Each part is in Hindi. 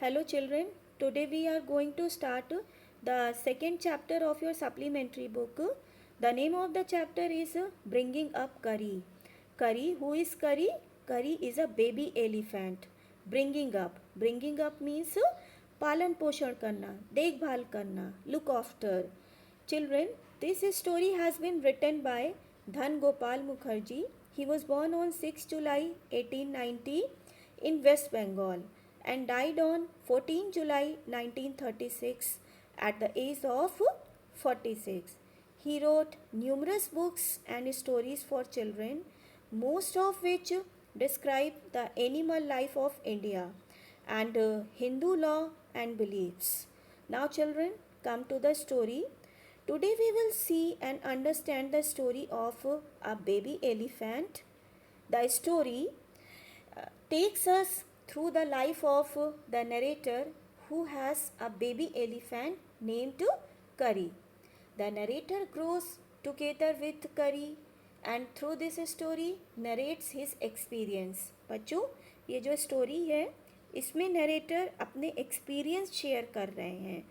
Hello children, today we are going to start the second chapter of your supplementary book. The name of the chapter is Bringing Up Kari. Kari, who is Kari? Kari is a baby elephant. Bringing up means पालन पोषण करना, देखभाल करना, look after. Children, this story has been written by Dhan Gopal Mukherjee. He was born on 6 July 1890 in West Bengal and died on 14 July 1936 at the age of 46. He wrote numerous books and stories for children, most of which describe the animal life of India and Hindu law and beliefs. Now, children, come to the story. Today, we will see and understand the story of a baby elephant. The story takes us through the life of the narrator who has a baby elephant named Kari. The narrator grows together with Kari and through this story narrates his experience. बच्चों, ये जो स्टोरी है इसमें नरेटर अपने एक्सपीरियंस शेयर कर रहे हैं.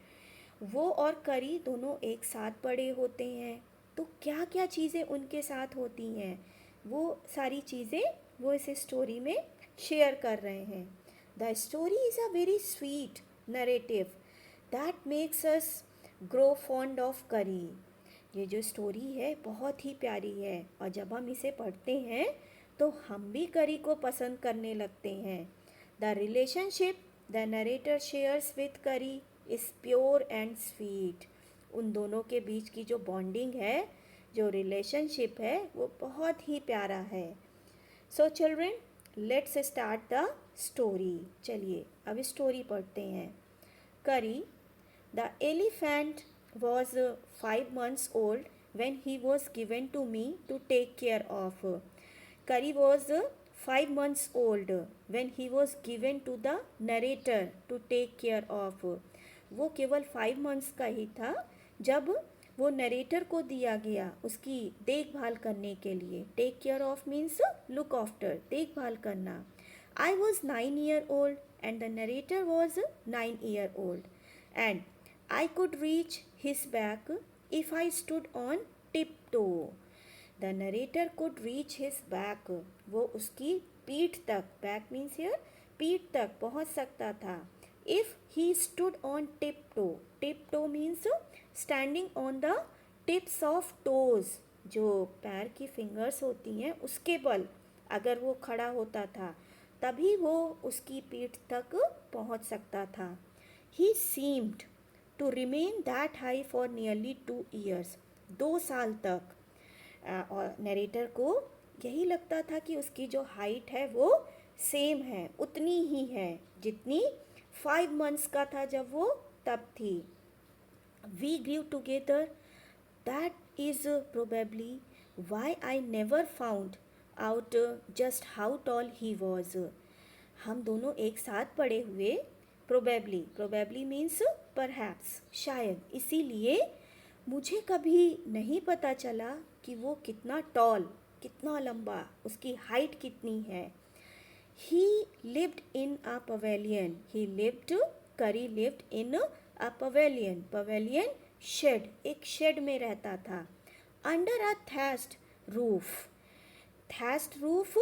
वो और करी दोनों एक साथ बड़े होते हैं, तो क्या क्या चीज़ें उनके साथ होती हैं वो सारी चीज़ें वो इस स्टोरी में शेयर कर रहे हैं. The story is a very sweet narrative that makes us grow fond of करी. ये जो स्टोरी है बहुत ही प्यारी है और जब हम इसे पढ़ते हैं तो हम भी करी को पसंद करने लगते हैं. The relationship the narrator shares with करी इज़ प्योर एंड स्वीट. उन दोनों के बीच की जो बॉन्डिंग है, जो रिलेशनशिप है, वो बहुत ही प्यारा है. So children, let's start the story. चलिए अब स्टोरी पढ़ते हैं. करी the elephant was 5 months old when he was given to me to take care of. Kari was 5 months old when he was given to the narrator to take care of. वो केवल 5 months का ही था जब वो नरेटर को दिया गया उसकी देखभाल करने के लिए. Take care of means look after, देखभाल करना. I was 9 year old and the narrator was 9 year old and I could reach his back if I stood on tiptoe. The narrator could reach his back. वो उसकी पीठ तक, back means here, पीठ तक पहुंच सकता था. If he stood on tiptoe. Tiptoe means standing on the tips of toes. जो पैर की फिंगर्स होती हैं उसके बल अगर वो खड़ा होता था तभी वो उसकी पीठ तक पहुंच सकता था. He seemed to remain that high for nearly 2 years. 2 साल तक और नरेटर को यही लगता था कि उसकी जो हाइट है वो सेम है, उतनी ही है जितनी 5 months का था जब वो तब थी. We grew together. That is probably why I never found out just how tall he was. हम दोनों एक साथ बड़े हुए. Probably means perhaps, शायद, इसीलिए मुझे कभी नहीं पता चला कि वो कितना टॉल, कितना लंबा, उसकी हाइट कितनी है. He lived in a pavilion. Kari lived in a pavilion. Pavilion, shed, एक शेड में रहता था. Under a thatched roof. Thatched roof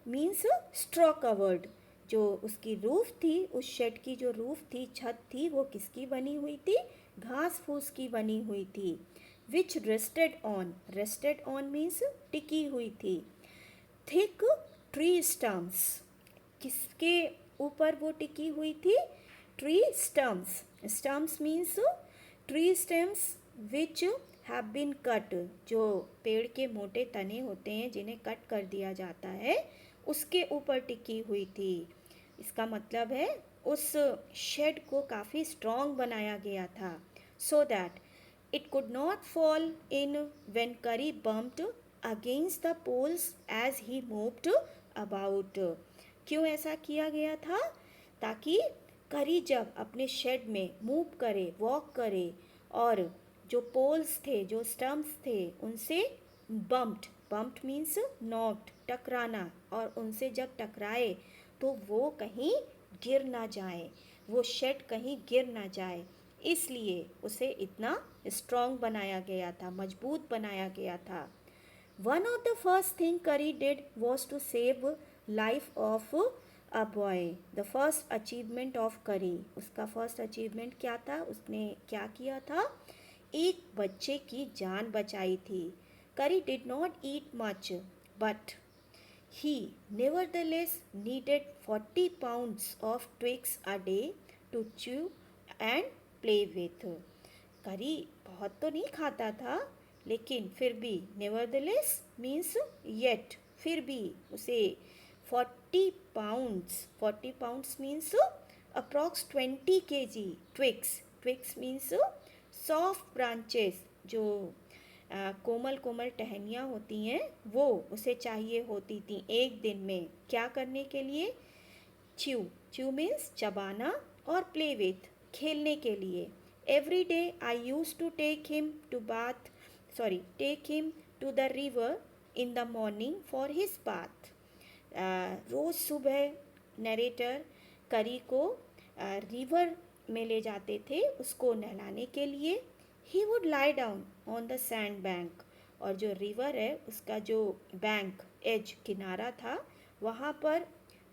means straw covered. जो उसकी रूफ थी, उस शेड की जो रूफ थी, छत थी, वो किसकी बनी हुई थी? घास फूस की बनी हुई थी. विच रेस्टेड ऑन मीन्स टिकी हुई थी. Thick tree stumps. किसके ऊपर वो टिकी हुई थी? Tree stumps. Stumps means tree stems which have been cut. जो पेड़ के मोटे तने होते हैं जिन्हें कट कर दिया जाता है, उसके ऊपर टिकी हुई थी. इसका मतलब है उस शेड को काफ़ी स्ट्रॉन्ग बनाया गया था so that it could not fall in when Kari bumped against the poles as he moved about. क्यों ऐसा किया गया था? ताकि करी जब अपने शेड में मूव करे, वॉक करे और जो पोल्स थे, जो स्टम्प्स थे, उनसे बम्प्ड मीन्स नॉक्ड, टकराना, और उनसे जब टकराए तो वो कहीं गिर ना जाए, वो शेड कहीं गिर ना जाए, इसलिए उसे इतना स्ट्रॉन्ग बनाया गया था, मजबूत बनाया गया था. One of the first thing Curry did was to save life of a boy. The first achievement of Curry. उसका first achievement क्या था? उसने क्या किया था? एक बच्चे की जान बचाई थी. Curry did not eat much, but he nevertheless needed 40 pounds of twigs a day to chew and play with. करी बहुत तो नहीं खाता था, लेकिन फिर भी नेवरदलेस मीन्स येट, फिर भी उसे 40 pounds means approx 20 kg twigs. Twigs means soft branches, जो कोमल कोमल टहनियाँ होती हैं, वो उसे चाहिए होती थी एक दिन में. क्या करने के लिए? च्यू. च्यू मीन्स चबाना, और प्ले विथ, खेलने के लिए. Every day I used to take him to the river in the morning for his bath. रोज़ सुबह नरेटर करी को रिवर में ले जाते थे उसको नहलाने के लिए. He would lie down on the sand bank. और जो रिवर है उसका जो बैंक, एज, किनारा था, वहाँ पर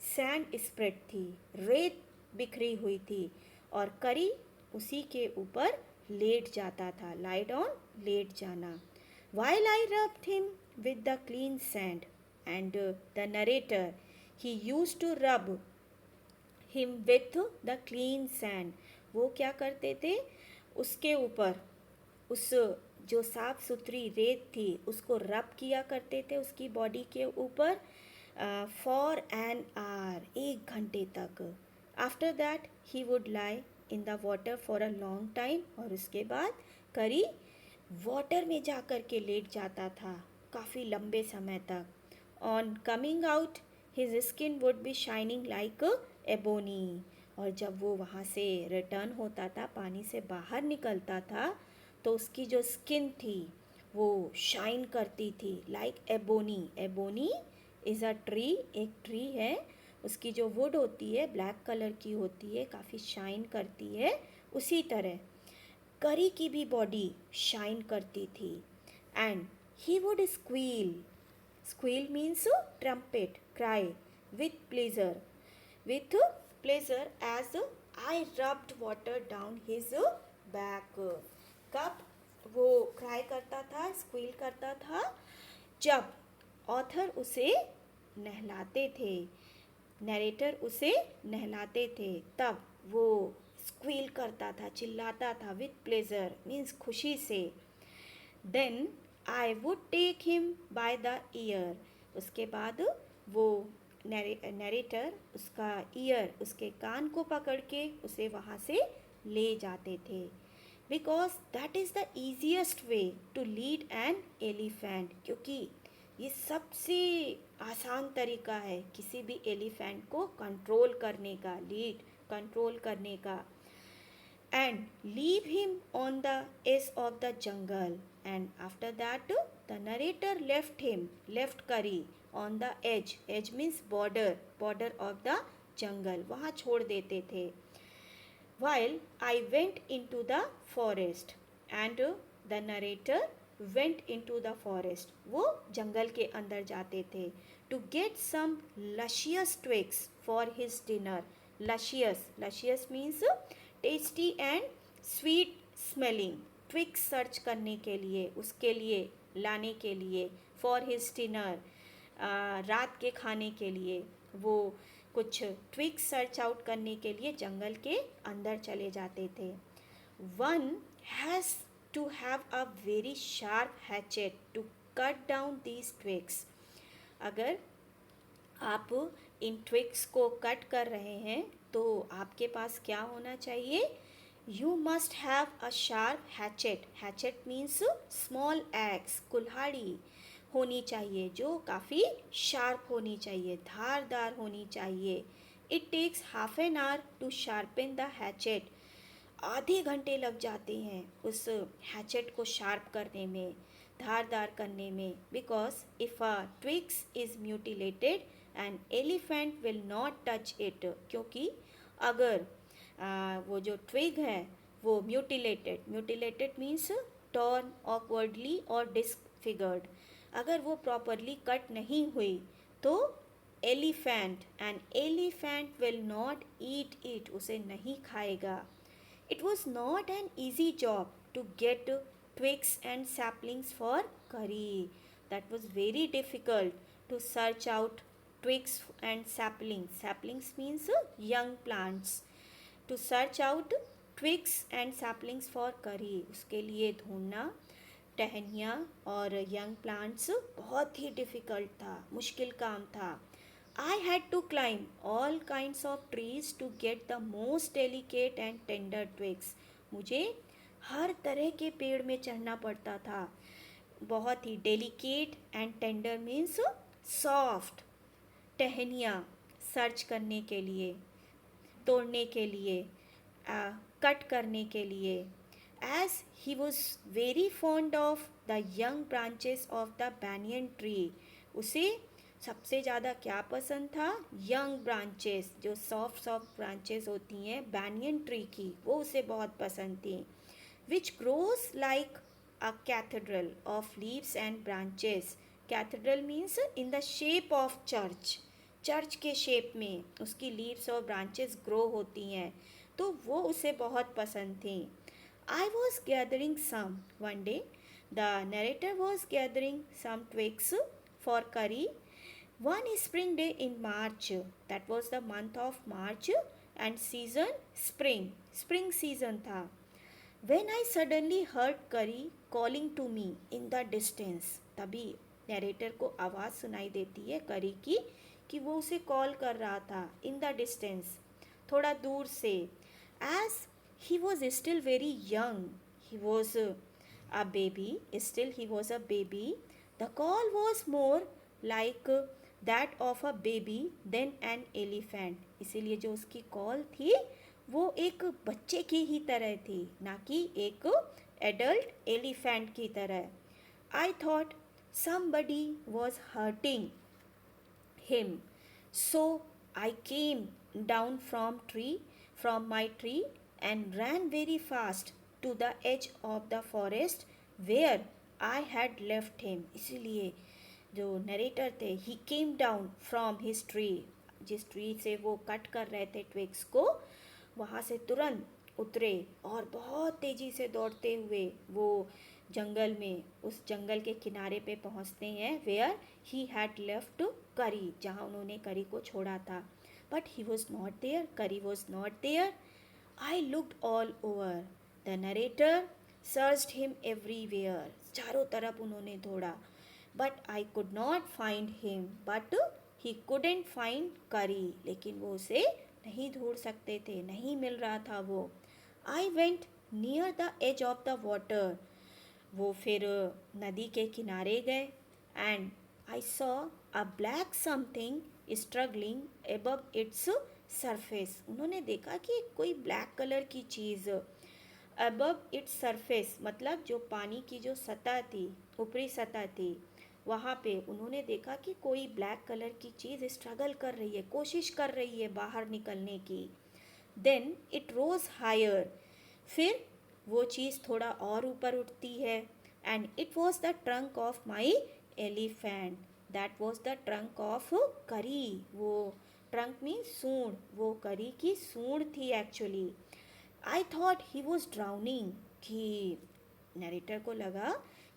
सैंड स्प्रेड थी, रेत बिखरी हुई थी, और करी उसी के ऊपर लेट जाता था. लाई डाउन, लेट जाना. While I rubbed him with the clean sand, and the narrator, he used to rub him with the clean sand. वो क्या करते थे? उसके ऊपर उस जो साफ सुथरी रेत थी उसको रब किया करते थे उसकी बॉडी के ऊपर फॉर एन आवर, 1 घंटे तक. After that he would lie in the water for a long time. और उसके बाद करी वाटर में जा कर के लेट जाता था काफ़ी लंबे समय तक. On coming out his skin would be shining like ebony. और जब वो वहाँ से रिटर्न होता था, पानी से बाहर निकलता था, तो उसकी जो स्किन थी वो शाइन करती थी like ebony. Ebony is a tree, एक ट्री है, उसकी जो वुड होती है ब्लैक कलर की होती है, काफ़ी शाइन करती है. उसी तरह करी की भी बॉडी शाइन करती थी. And he would squeal. Squeal means trumpet, cry with pleasure as I rubbed water down his back. कब वो क्राई करता था, स्क्वील करता था? जब ऑथर उसे नहलाते थे, नरेटर उसे नहलाते थे, तब वो स्क्वील करता था, चिल्लाता था. विथ प्लेजर मीन्स खुशी से. Then I would take him by the ear. उसके बाद वो नरेटर उसका ईयर, उसके कान को पकड़ के उसे वहाँ से ले जाते थे. Because that is the easiest way to lead an elephant. क्योंकि ये सबसे आसान तरीका है किसी भी एलिफेंट को कंट्रोल करने का, लीड कंट्रोल करने का. And leave him on the edge of the jungle. And after that the narrator left Kari on the edge. Edge means border of the jungle, वहाँ छोड़ देते थे. While I went into the forest, and the narrator went into the forest. वो जंगल के अंदर जाते थे to get some luscious twigs for his dinner. Luscious means tasty and sweet smelling. Twigs search करने के लिए, उसके लिए लाने के लिए, for his dinner, रात के खाने के लिए वो कुछ ट्विग्स सर्च आउट करने के लिए जंगल के अंदर चले जाते थे. One has to have a very sharp hatchet to cut down these twigs. अगर आप इन ट्विग्स को कट कर रहे हैं तो आपके पास क्या होना चाहिए? You must have a sharp hatchet. Hatchet means small x, कुल्हाड़ी होनी चाहिए जो काफ़ी शार्प होनी चाहिए, धारदार होनी चाहिए. It takes half an hour to sharpen the hatchet. आधे घंटे लग जाते हैं उस हैचेट को शार्प करने में, धारदार करने में. Because if a twigs is mutilated an elephant will not touch it. क्योंकि अगर वो जो ट्विग है वो म्यूटिलेटेड मीन्स टॉर्न ऑकवर्डली और डिसफिगर्ड, अगर वो प्रॉपरली कट नहीं हुई तो an elephant will not eat it, उसे नहीं खाएगा. It was not an easy job to get twigs and saplings for curry. That was very difficult to search out twigs and saplings. Saplings means young plants. To search out twigs and saplings for curry. उसके लिए ढूंढना टहनियाँ और यंग प्लांट्स बहुत ही डिफ़िकल्ट था, मुश्किल काम था. I had to climb all kinds of trees to get the most delicate and tender twigs. मुझे हर तरह के पेड़ में चढ़ना पड़ता था. बहुत ही delicate and tender means soft टहनियाँ सर्च करने के लिए, तोड़ने के लिए, कट करने के लिए. As he was very fond of the young branches of the banyan tree, उसे सबसे ज़्यादा क्या पसंद था? यंग ब्रांचेस, जो सॉफ्ट सॉफ्ट ब्रांचेस होती हैं बैनियन ट्री की, वो उसे बहुत पसंद थी. Which grows like a cathedral of leaves and branches. Cathedral means in the shape of church, church के शेप में उसकी लीव्स और ब्रांचेस ग्रो होती हैं, तो वो उसे बहुत पसंद थी. I was gathering some. One day, the narrator was gathering some twigs for curry. One spring day in March, that was the month of March and season spring. Spring season था. When I suddenly heard curry calling to me in the distance. तभी narrator को आवाज़ सुनाई देती है करी की कि वो उसे कॉल कर रहा था. In the distance, थोड़ा दूर से. As he was still very young, he was a baby, still he was a baby. The call was more like that of a baby than an elephant. इसीलिए जो उसकी कॉल थी वो एक बच्चे की ही तरह थी, ना कि एक एडल्ट एलिफेंट की तरह. I thought somebody was hurting him, so I came down from my tree and ran very fast to the edge of the forest where I had left him. इसीलिए जो नरेटर थे, he came down from his tree, जिस ट्री से वो कट कर रहे थे ट्विग्स को, वहाँ से तुरंत उतरे और बहुत तेज़ी से दौड़ते हुए वो जंगल में, उस जंगल के किनारे पे पहुँचते हैं where he had left करी, जहाँ उन्होंने करी को छोड़ा था. But he was not there. Curry was not there. I looked all over. The narrator searched him everywhere. चारों तरफ उन्होंने ढूंढा. But I could not find him. But he couldn't find Curry. लेकिन वो उसे नहीं ढूंढ सकते थे, नहीं मिल रहा था वो. I went near the edge of the water. वो फिर नदी के किनारे गए. And I saw a black something struggling above its surface. उन्होंने देखा कि कोई ब्लैक कलर की चीज़ above its surface, मतलब जो पानी की जो सतह थी, ऊपरी सतह थी, वहाँ पे उन्होंने देखा कि कोई ब्लैक कलर की चीज़ स्ट्रगल कर रही है, कोशिश कर रही है बाहर निकलने की. Then it rose higher. फिर वो चीज़ थोड़ा और ऊपर उठती है. And it was the trunk of my elephant. That was the trunk of करी. वो ट्रंक में सूंड, वो करी की सूंड थी actually. I thought he was drowning, कि नरेटर को लगा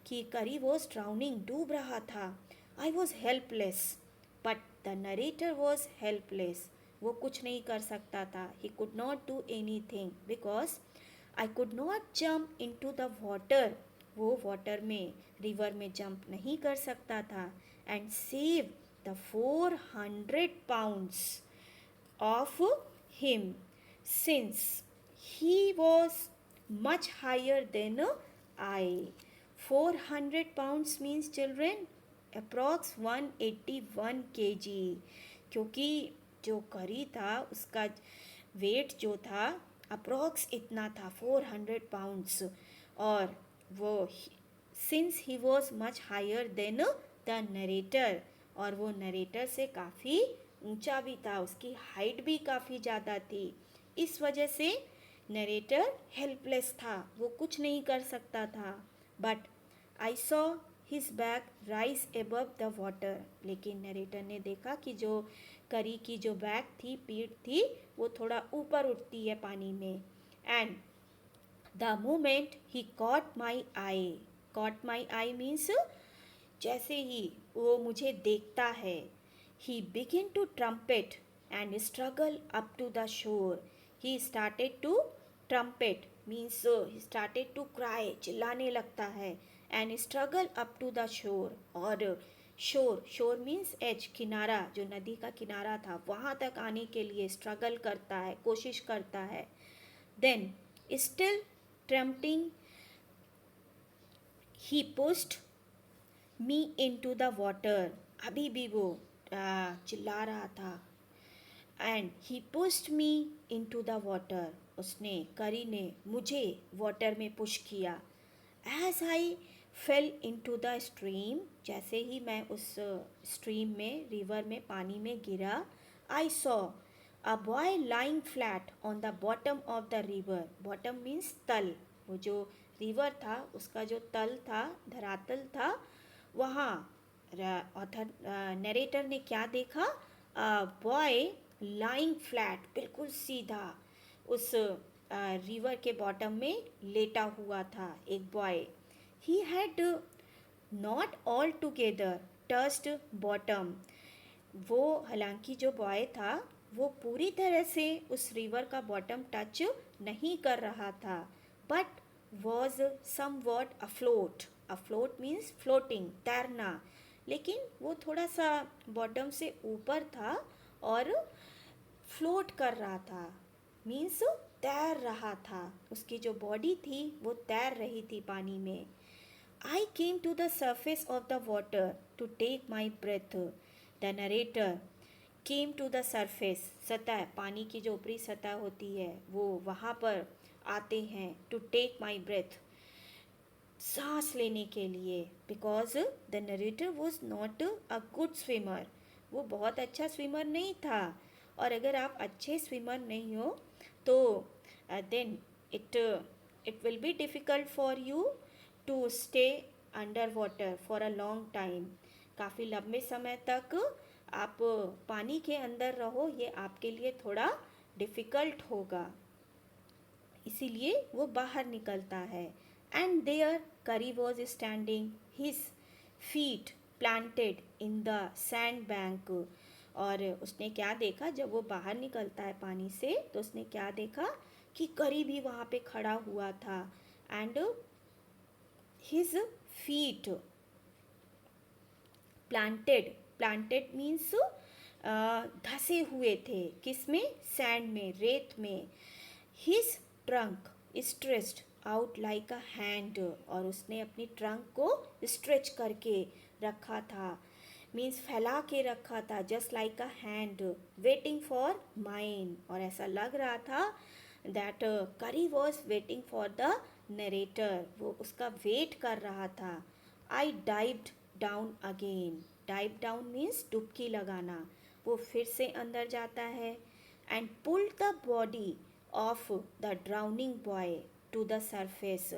कि करी वॉज ड्राउनिंग, डूब रहा था. I was helpless, but the narrator was helpless. वो कुछ नहीं कर सकता था. He could not do anything because I could not jump into the water. वो वाटर में, रिवर में जंप नहीं कर सकता था. And save the 400 pounds of him, since he was much higher than I. 400 pounds means children approx 181 kg. क्योंकि जो करी था उसका वेट जो था अप्रॉक्स इतना था 400 पाउंड्स. और वो since he was much higher than the narrator, और वो नरेटर से काफ़ी ऊंचा भी था, उसकी हाइट भी काफ़ी ज़्यादा थी. इस वजह से नरेटर हेल्पलेस था, वो कुछ नहीं कर सकता था। But I saw his back rise above the water, लेकिन नरेटर ने देखा कि जो करी की जो बैक थी, पीठ थी, वो थोड़ा ऊपर उठती है पानी में। And the moment he caught my eye means जैसे ही वो मुझे देखता है, he begin to trumpet and struggle up to the shore. He started to trumpet means he started to cry, चिल्लाने लगता है, and struggle up to the shore, और शोर मीन्स एज, किनारा, जो नदी का किनारा था वहाँ तक आने के लिए स्ट्रगल करता है, कोशिश करता है। Then still trumping he pushed me into the water, अभी भी वो चिल्ला रहा था। And he pushed me into the water, उसने, करी ने मुझे वाटर में पुश किया। As I fell into the stream, जैसे ही मैं उस स्ट्रीम में, रिवर में, पानी में गिरा, I saw a boy lying flat on the bottom of the river. Bottom means तल, वो जो रिवर था उसका जो तल था, धरातल था, वहाँ ऑथर नरेटर ने क्या देखा? बॉय लाइंग फ्लैट, बिल्कुल सीधा उस रिवर के बॉटम में लेटा हुआ था एक boy. He had not all together touched bottom, वो हालांकि जो बॉय था वो पूरी तरह से उस रिवर का बॉटम टच नहीं कर रहा था, but was somewhat afloat. Afloat means floating, तैरना, लेकिन वो थोड़ा सा बॉटम से ऊपर था और फ्लोट कर रहा था, मीन्स तैर रहा था, उसकी जो बॉडी थी वो तैर रही थी पानी में। I came to the surface of the water to take my breath. The narrator came to the surface, सतह, पानी की जो ऊपरी सतह होती है वो वहाँ पर आते हैं, टू टेक माई ब्रेथ, सांस लेने के लिए, because the narrator was not a good swimmer, वो बहुत अच्छा स्विमर नहीं था। और अगर आप अच्छे स्विमर नहीं हो तो then it will be difficult for you to stay under water for a long time. काफ़ी लंबे समय तक आप पानी के अंदर रहो, ये आपके लिए थोड़ा डिफ़िकल्ट होगा, इसीलिए वो बाहर निकलता है। एंड देयर करी was standing, his feet planted in the sand bank. और उसने क्या देखा, जब वो बाहर निकलता है पानी से तो उसने क्या देखा कि करी भी वहाँ पे खड़ा हुआ था। And his feet planted, planted means धसे हुए थे, किसमें? सैंड में, रेत में। His trunk stretched out like a hand, और उसने अपनी ट्रंक को स्ट्रेच करके रखा था, मीन्स फैला के रखा था, just like a hand, waiting for mine. और ऐसा लग रहा था that Kari was waiting for the narrator, वो उसका वेट कर रहा था। I dived down again, dive down means डुबकी लगाना, वो फिर से अंदर जाता है। And pulled the body of the drowning boy to the surface,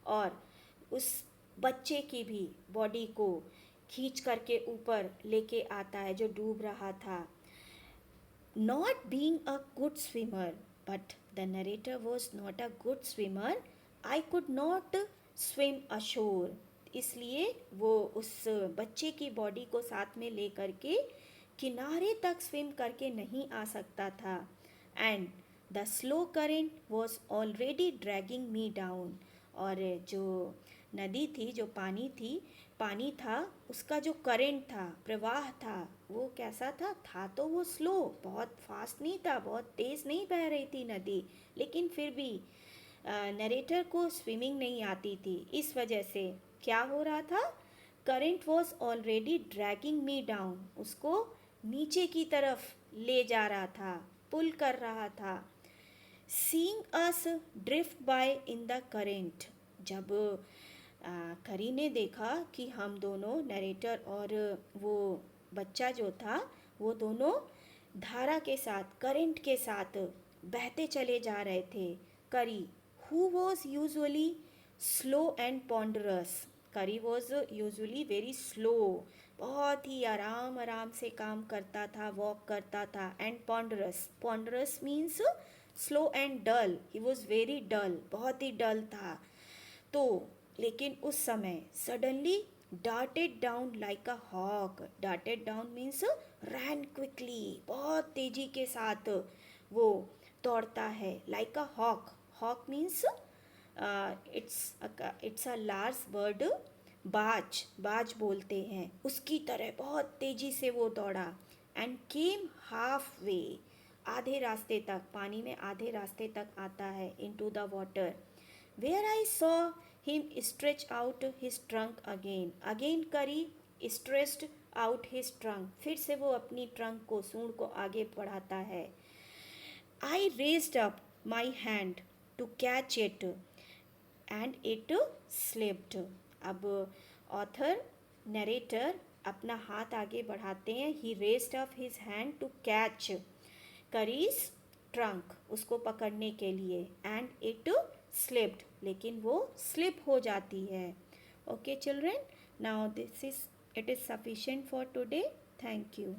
और उस बच्चे की भी बॉडी को खींच करके ऊपर लेके आता है जो डूब रहा था। Not being a good swimmer, but the narrator was not a good swimmer, I could not swim assure, इसलिए वो उस बच्चे की बॉडी को साथ में ले करके किनारे तक स्विम करके नहीं आ सकता था। And the slow current was already dragging me down, और जो नदी थी, जो पानी था, उसका जो करेंट था, प्रवाह था, वो कैसा था तो वो स्लो, बहुत फास्ट नहीं था, बहुत तेज़ नहीं बह रही थी नदी, लेकिन फिर भी नरेटर को स्विमिंग नहीं आती थी, इस वजह से क्या हो रहा था? Current was already dragging me down, उसको नीचे की तरफ ले जा रहा था, पुल कर रहा था। Seeing us drift by in the current, जब करी ने देखा कि हम दोनों, नरेटर और वो बच्चा जो था, वो दोनों धारा के साथ, करंट के साथ बहते चले जा रहे थे. करी, who was usually slow and ponderous. करी was usually very slow. बहुत ही आराम आराम से काम करता था, वॉक करता था. And ponderous, ponderous means slow and dull. He was very dull, बहुत ही डल था. तो लेकिन उस समय suddenly darted down like a hawk. darted down means ran quickly, बहुत तेजी के साथ वो दौड़ता है. like a hawk. hawk means it's a large bird. बाज बोलते हैं. उसकी तरह बहुत तेजी से वो दौड़ा. एंड केम हाफ वे, आधे रास्ते तक, पानी में आधे रास्ते तक आता है. Into the water, where I saw him stretch out his trunk again. Again Kari stretched out his trunk. फिर से वो अपनी ट्रंक को, सूंड को आगे बढ़ाता है. I raised up my hand to catch it and it slipped. अब ऑथर, नरेटर अपना हाथ आगे बढ़ाते हैं. He raised up his hand to catch Kari's trunk, उसको पकड़ने के लिए. एंड इट स्लिप्ड, लेकिन वो स्लिप हो जाती है. Okay children, now this is it is sufficient for today. Thank you.